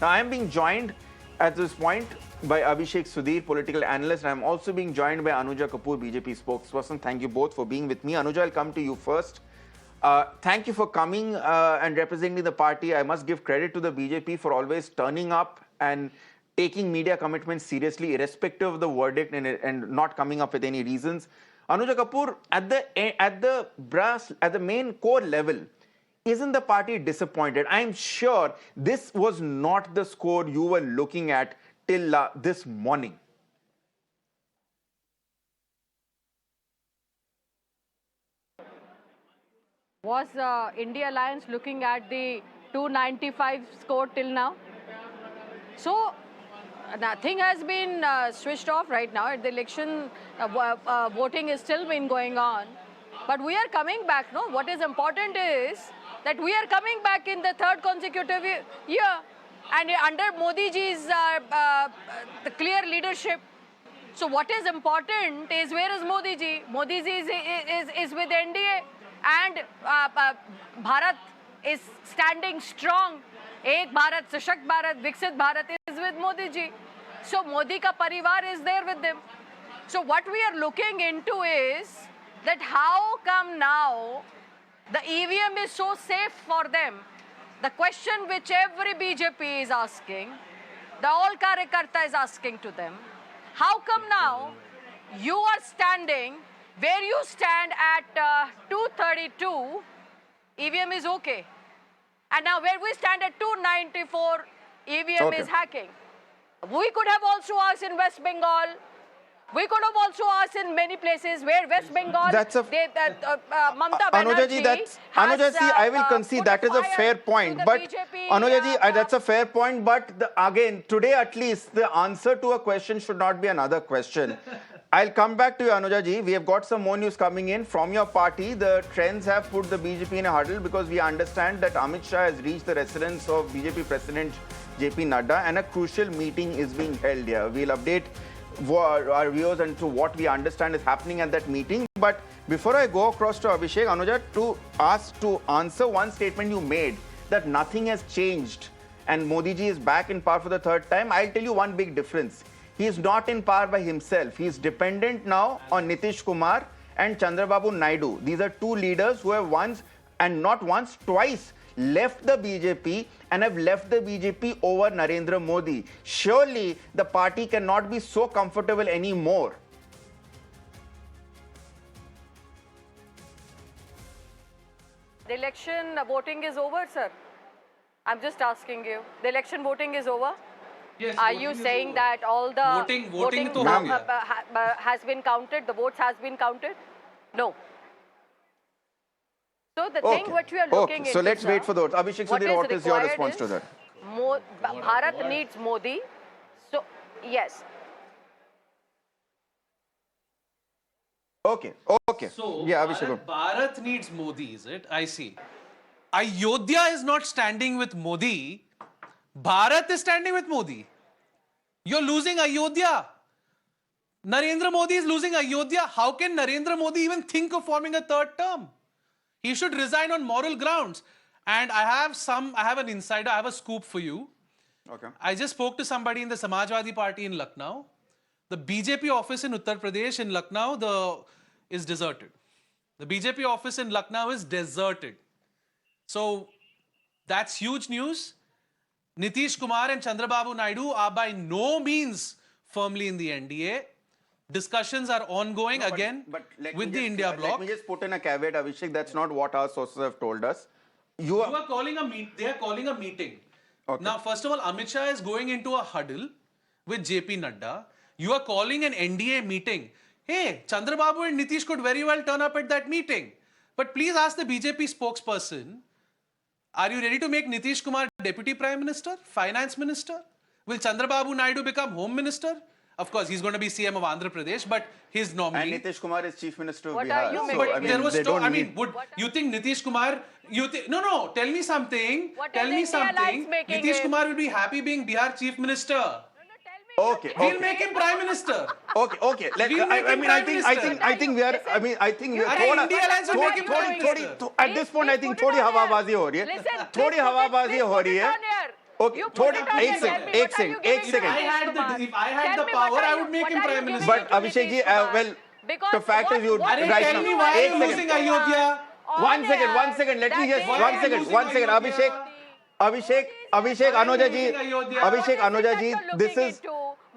Now, I am being joined at this point by Abhishek Sudhir, political analyst, and I'm also being joined by Anuja Kapur, BJP spokesperson. Thank you both for being with me. Anuja, I'll come to you first. Thank you for coming and representing the party. I must give credit to the BJP for always turning up and taking media commitments seriously, irrespective of the verdict and not coming up with any reasons. Anuja Kapur, at the main core level, isn't the party disappointed? I'm sure this was not the score you were looking at till this morning. Was India Alliance looking at the 295 score till now? So nothing has been switched off right now. The election voting is still been going on. But we are coming back, no? What is important is that we are coming back in the third consecutive year. And under Modi ji's the clear leadership. So what is important is, where is Modi ji? Modi ji is with NDA. And Bharat is standing strong. Ek Bharat, Sashakt Bharat, Viksit Bharat is with Modi ji. So Modi ka parivar is there with them. So what we are looking into is that how come now the EVM is so safe for them? The question which every BJP is asking, the all Karyakarta is asking to them, how come now you are standing where you stand at 232, EVM is okay. And now where we stand at 294, EVM is hacking. We could have also asked in West Bengal. We could have also asked in many places where West Bengal, Mamata Banerjee Anuja, see, I will concede that is a fair point. But Anuja ji, that's a fair point. But again, today at least, the answer to a question should not be another question. I'll come back to you, Anuja ji. We have got some more news coming in from your party. The trends have put the BJP in a huddle because we understand that Amit Shah has reached the residence of BJP President JP Nadda and a crucial meeting is being held here. We'll update our viewers and to what we understand is happening at that meeting. But before I go across to Abhishek, Anuja, to answer one statement you made that nothing has changed and Modi ji is back in power for the third time, I'll tell you one big difference. He is not in power by himself. He is dependent now on Nitish Kumar and Chandrababu Naidu. These are two leaders who have twice left the BJP and have left the BJP over Narendra Modi. Surely the party cannot be so comfortable anymore. The election voting is over, sir. I'm just asking you. The election voting is over? Yes, are you saying that all the voting has been counted, the votes has been counted? No. So the thing what we are looking into, so let's wait for those. Abhishek Sudhir, what is your response to that? Bharat needs Modi. So, yes. Okay. So, yeah, Abhishek. Bharat needs Modi, is it? I see. Ayodhya is not standing with Modi. Bharat is standing with Modi. You're losing Ayodhya. Narendra Modi is losing Ayodhya. How can Narendra Modi even think of forming a third term? He should resign on moral grounds. And I have an insider, I have a scoop for you. Okay. I just spoke to somebody in the Samajwadi Party in Lucknow. The BJP office in Uttar Pradesh in Lucknow is deserted. The BJP office in Lucknow is deserted. So that's huge news. Nitish Kumar and Chandrababu Naidu are by no means firmly in the NDA. Discussions are ongoing with the India bloc. Let me just put in a caveat, Abhishek. That's not what our sources have told us. They are calling a meeting. Okay. Now, first of all, Amit Shah is going into a huddle with JP Nadda. You are calling an NDA meeting. Hey, Chandrababu and Nitish could very well turn up at that meeting. But please ask the BJP spokesperson, are you ready to make Nitish Kumar Deputy Prime Minister, Finance Minister? Will Chandrababu Naidu become Home Minister? Of course, he's going to be CM of Andhra Pradesh, but his nominee. And Nitish Kumar is Chief Minister of What Bihar. are you So, would you think Nitish Kumar? No. Tell me something. Tell me something. Nitish Kumar will be happy being Bihar Chief Minister. Okay. We'll make him Prime Minister. Okay. I think we are. At this point, I think थोड़ी हवाबाजी हो रही है. थोड़ी हवाबाजी हो रही है. Okay, You put it on एक your second, head. एक What are you second, giving एक to second. Nitish if I had Kumar? the Tell me, power, what I are would you- make what him are you Prime giving Minister. But it to Abhishek ji, Nitish Kumar? well, Because the fact is you what Arey, right tell now. me why are एक you second. losing Ayodhya? One second. Let me just Why are you losing one second. Ayodhya? Abhishek, Why are you Anuja ji, losing Ayodhya? Abhishek, Anuja ji,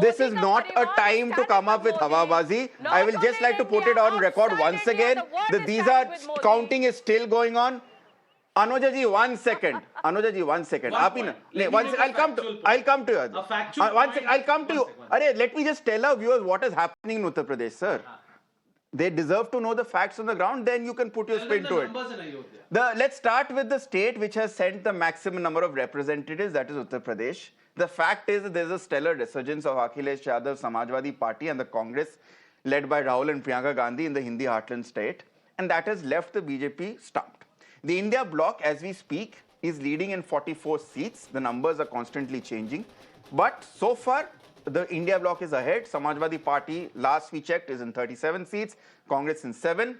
this is not a time to come up with Hawabazi. I will just like to put it on record once again that these are counting is still going on. Anuja ji, 1 second. Anuja ji, 1 second. One आप ही point. ना- Let नहीं, me one make sec- a I'll come factual to. point. I'll come to you. A factual One sec. point. I'll come to you. One sec. Arey, let me just tell our viewers what is happening in Uttar Pradesh, sir. They deserve to know the facts on the ground. Then you can put your Tell spin them to the it. numbers in Ayodhya. Let's start with the state which has sent the maximum number of representatives, that is Uttar Pradesh. The fact is that there's a stellar resurgence of Akhilesh Yadav, Samajwadi Party and the Congress led by Rahul and Priyanka Gandhi in the Hindi heartland state. And that has left the BJP stumped. The India bloc, as we speak, is leading in 44 seats. The numbers are constantly changing. But so far, the India bloc is ahead. Samajwadi Party, last we checked, is in 37 seats. Congress in 7.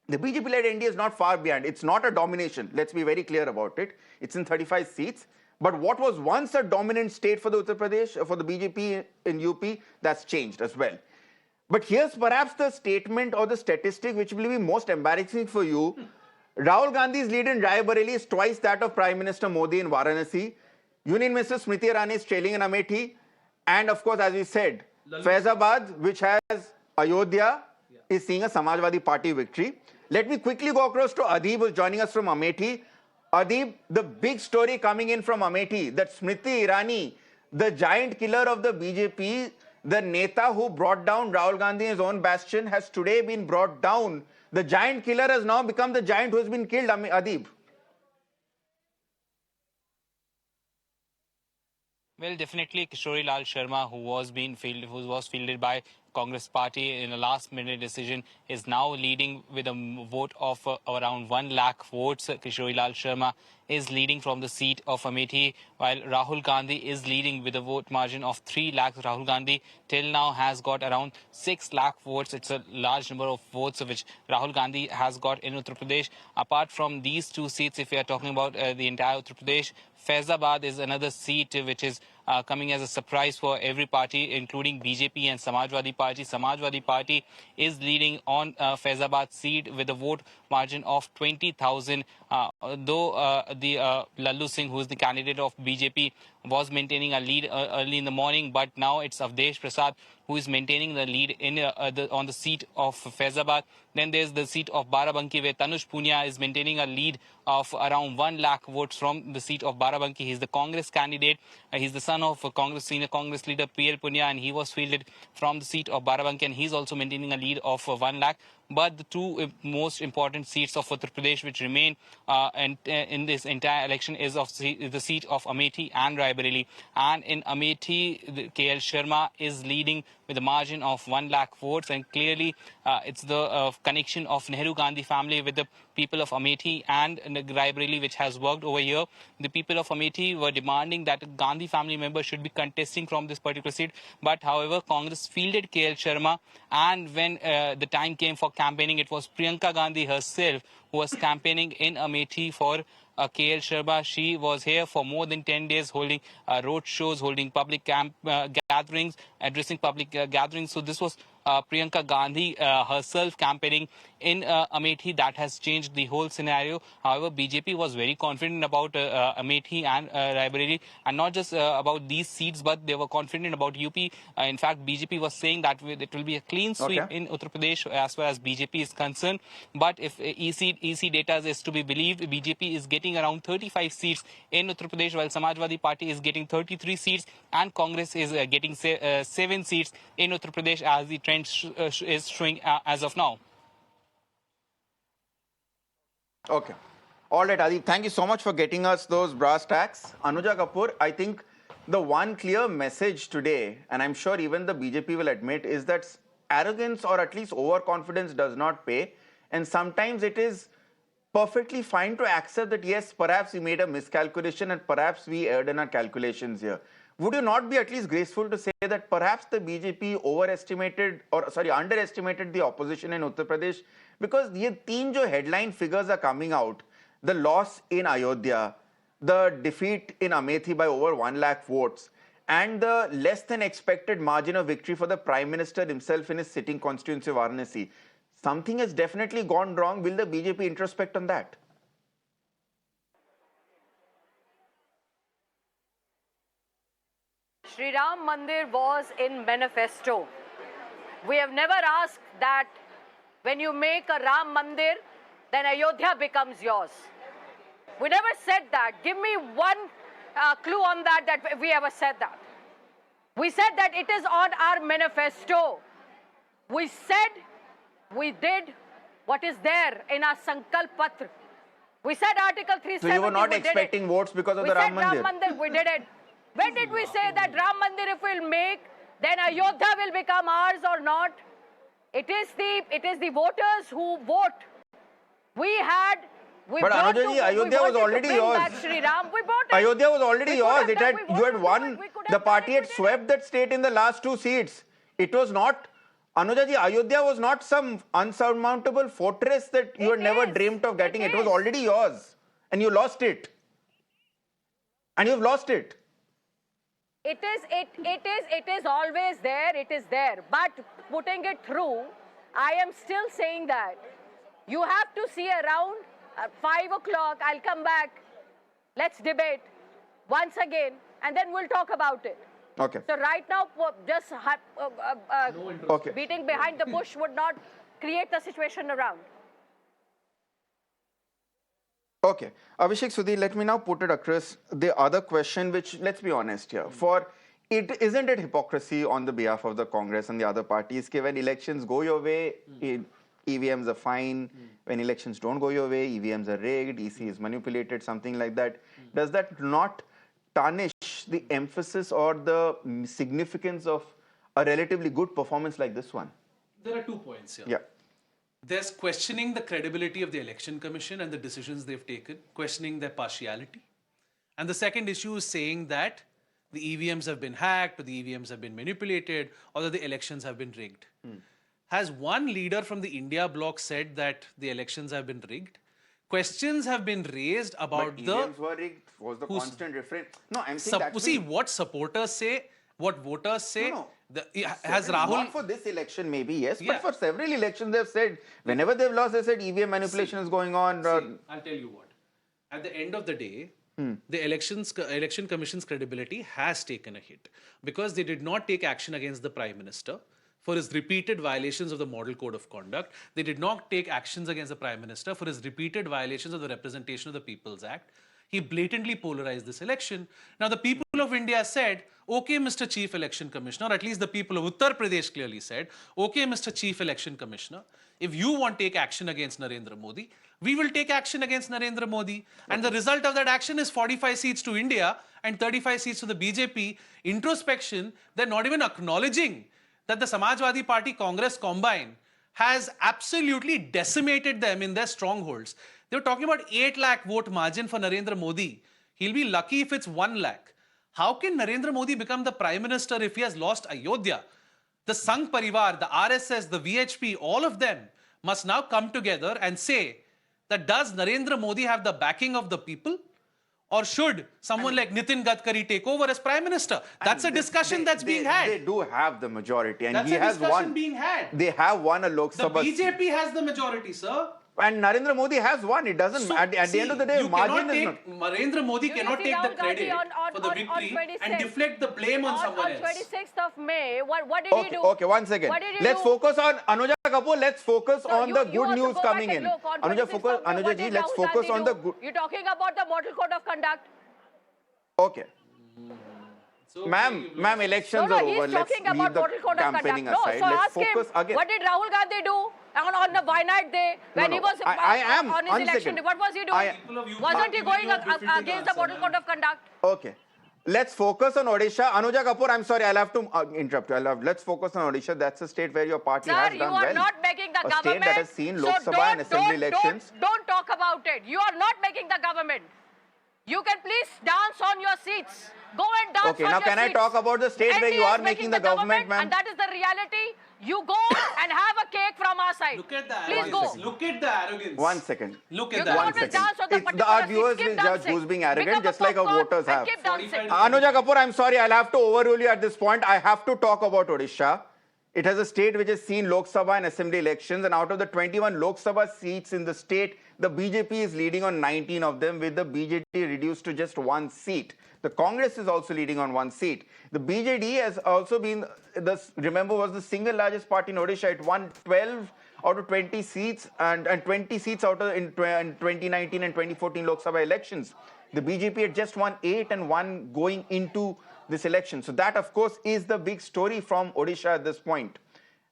The BJP-led NDA is not far behind. It's not a domination. Let's be very clear about it. It's in 35 seats. But what was once a dominant state for the Uttar Pradesh, for the BJP in UP, that's changed as well. But here's perhaps the statement or the statistic which will be most embarrassing for you. Rahul Gandhi's lead in Raebareli is twice that of Prime Minister Modi in Varanasi. Union Minister Smriti Irani is trailing in Amethi. And of course, as we said, Faizabad, which has Ayodhya, is seeing a Samajwadi Party victory. Let me quickly go across to Adib, who's joining us from Amethi. Adib, the big story coming in from Amethi, that Smriti Irani, the giant killer of the BJP, the Neta who brought down Rahul Gandhi in his own bastion, has today been brought down. The giant killer has now become the giant who has been killed, Adib. Well, definitely Kishori Lal Sharma, who was fielded by Congress Party in a last-minute decision, is now leading with a vote of around 1 lakh votes. Kishori Lal Sharma is leading from the seat of Amethi, while Rahul Gandhi is leading with a vote margin of 3 lakhs. Rahul Gandhi till now has got around 6 lakh votes. It's a large number of votes which Rahul Gandhi has got in Uttar Pradesh. Apart from these two seats, if we are talking about the entire Uttar Pradesh, Faizabad is another seat which is coming as a surprise for every party, including BJP and Samajwadi Party. Samajwadi Party is leading on Faizabad seat with a vote margin of 20,000. Though the Lallu Singh, who is the candidate of BJP, was maintaining a lead early in the morning, but now it's Avdesh Prasad who is maintaining the lead on the seat of Faizabad. Then there's the seat of Barabanki, where Tanush Punia is maintaining a lead of around 1 lakh votes from the seat of Barabanki. He's the Congress candidate. He's the son of senior Congress leader PL Punia, and he was fielded from the seat of Barabanki, and he's also maintaining a lead of 1 lakh. But the two most important seats of Uttar Pradesh which remain in this entire election is the seat of Amethi and Raebareli. And in Amethi, KL Sharma is leading with a margin of 1 lakh votes, and clearly it's the connection of Nehru Gandhi family with the people of Amethi and Raebareli which has worked over here. The people of Amethi were demanding that a Gandhi family member should be contesting from this particular seat, but however Congress fielded KL Sharma, and when the time came for campaigning, it was Priyanka Gandhi herself who was campaigning in Amethi for KL Sharma. She was here for more than 10 days holding road shows, holding public gatherings, addressing public gatherings. So this was Priyanka Gandhi herself campaigning in Amethi. That has changed the whole scenario. However, BJP was very confident about Amethi and Raebareli, and not just about these seats, but they were confident about UP. In fact, BJP was saying that it will be a clean sweep in Uttar Pradesh as far as BJP is concerned. But if EC data is to be believed, BJP is getting around 35 seats in Uttar Pradesh, while Samajwadi Party is getting 33 seats, and Congress is getting 7 seats in Uttar Pradesh, as the trend is showing as of now. Okay. All right, Adib, thank you so much for getting us those brass tacks. Anuja Kapur, I think the one clear message today, and I'm sure even the BJP will admit, is that arrogance or at least overconfidence does not pay. And sometimes it is perfectly fine to accept that, yes, perhaps we made a miscalculation and perhaps we erred in our calculations here. Would you not be at least graceful to say that perhaps the BJP underestimated the opposition in Uttar Pradesh? Because these three headline figures are coming out. The loss in Ayodhya, the defeat in Amethi by over 1 lakh votes and the less than expected margin of victory for the Prime Minister himself in his sitting constituency of Varanasi, something has definitely gone wrong. Will the BJP introspect on that? Sri Ram Mandir was in manifesto. We have never asked that when you make a Ram Mandir, then Ayodhya becomes yours. We never said that. Give me one clue on that we ever said that. We said that it is on our manifesto. We said, we did what is there in our Sankalp Patra. We said Article 370. So you were not expecting votes because of the Ram Mandir? We said Ram Mandir, we did it. When did we say that Ram Mandir if we'll make, then Ayodhya will become ours or not? It is the voters who vote. But Anuja, Ayodhya was already yours. Ayodhya was already yours. You had won. The party had swept that state in the last 2 seats. It was not, Anuja ji, Ayodhya was not some unsurmountable fortress that you had never dreamt of getting. It was already yours. And you lost it. And you've lost it. It is always there, it is there. But putting it through, I am still saying that you have to see around 5 o'clock, I'll come back, let's debate once again, and then we'll talk about it. Okay. So right now, just beating behind the bush would not create the situation around. Okay. Abhishek Sudhir, let me now put it across the other question, which, let's be honest here, isn't it hypocrisy on the behalf of the Congress and the other parties, when elections go your way, EVMs are fine, when elections don't go your way, EVMs are rigged, EC is manipulated, something like that. Does that not tarnish the emphasis or the significance of a relatively good performance like this one? There are 2 points here. Yeah. There's questioning the credibility of the Election Commission and the decisions they've taken, questioning their partiality. And the second issue is saying that the EVMs have been hacked, or the EVMs have been manipulated, or that the elections have been rigged. Has one leader from the India bloc said that the elections have been rigged? Questions have been raised about but EVMs were rigged, was the constant refrain. No, I'm saying that. See, what supporters say, what voters say. No. Has Rahul... Not for this election, maybe, yes, but for several elections they've said, whenever they've lost, they said EVM manipulation is going on. I'll tell you what. At the end of the day, the Election Commission's credibility has taken a hit because they did not take action against the Prime Minister for his repeated violations of the Model Code of Conduct. They did not take actions against the Prime Minister for his repeated violations of the Representation of the People's Act. He blatantly polarized this election. Now, the people of India said, okay, Mr. Chief Election Commissioner, or at least the people of Uttar Pradesh clearly said, okay, Mr. Chief Election Commissioner, if you want to take action against Narendra Modi, we will take action against Narendra Modi. And the result of that action is 45 seats to India and 35 seats to the BJP. Introspection, they're not even acknowledging that the Samajwadi Party Congress combine has absolutely decimated them in their strongholds. They were talking about 8 lakh vote margin for Narendra Modi. He'll be lucky if it's 1 lakh. How can Narendra Modi become the Prime Minister if he has lost Ayodhya? The Sangh Parivar, the RSS, the VHP, all of them must now come together and say that does Narendra Modi have the backing of the people? Or should someone like Nitin Gadkari take over as Prime Minister? That's a discussion that's being had. They do have the majority. And that's he a has discussion won. Being had. They have won a Lok Sabha. The BJP has the majority, sir. And Narendra Modi has won. It doesn't. So, at the end of the day, margin is not. Narendra Modi cannot take the credit for the victory and deflect the blame on someone else. On 26th of May, what did he do? Okay, one second. Let's focus on Anuja Kapur. Let's focus on the good news coming in. Anuja ji, let's focus on the good. You're talking about the Model Code of Conduct. Okay. So, ma'am, elections are over. Let's leave the campaigning aside. Let's focus again. What did Rahul Gandhi do on the Wynad day when he was on his election? What was he doing? Wasn't he going against the Model Code of Conduct? Okay. Let's focus on Odisha. Anuja Kapur, I'm sorry, I'll have to interrupt you. Let's focus on Odisha. That's a state where your party has done well. Sir, you are not making the government. A state that has seen Lok Sabha and Assembly elections. Don't talk about it. You are not making the government. You can please dance on your seats. Go and dance on your seats. Okay, now can I talk about the state where you are making the government, ma'am? And that is the reality. You go and have a cake from our side. Look at the Please arrogance. go. Look at the arrogance. 1 second. Look You at the cannot arrogance. just dance on the Our particular viewers seat. Keep will judge dancing. who's being Pick arrogant, up a just like our popcorn voters and have. keep dancing. 45 Anuja Kapur, I'm sorry, I'll have to overrule you at this point. I have to talk about Odisha. It has a state which has seen Lok Sabha and Assembly elections, and out of the 21 Lok Sabha seats in the state, the BJP is leading on 19 of them, with the BJP reduced to just 1 seat. The Congress is also leading on 1 seat. The BJD has also been, remember, was the single largest party in Odisha. It won 12 out of 20 seats and 20 seats out of in 2019 and 2014 Lok Sabha elections. The BJP had just won 8 and 1 going into this election. So that, of course, is the big story from Odisha at this point.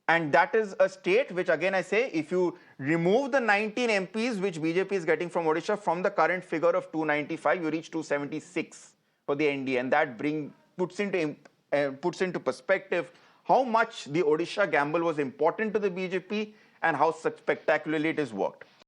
And that is a state which, again, I say, if you remove the 19 MPs which BJP is getting from Odisha from the current figure of 295, you reach 276 for the NDA. And that puts into perspective how much the Odisha gamble was important to the BJP and how spectacularly it has worked.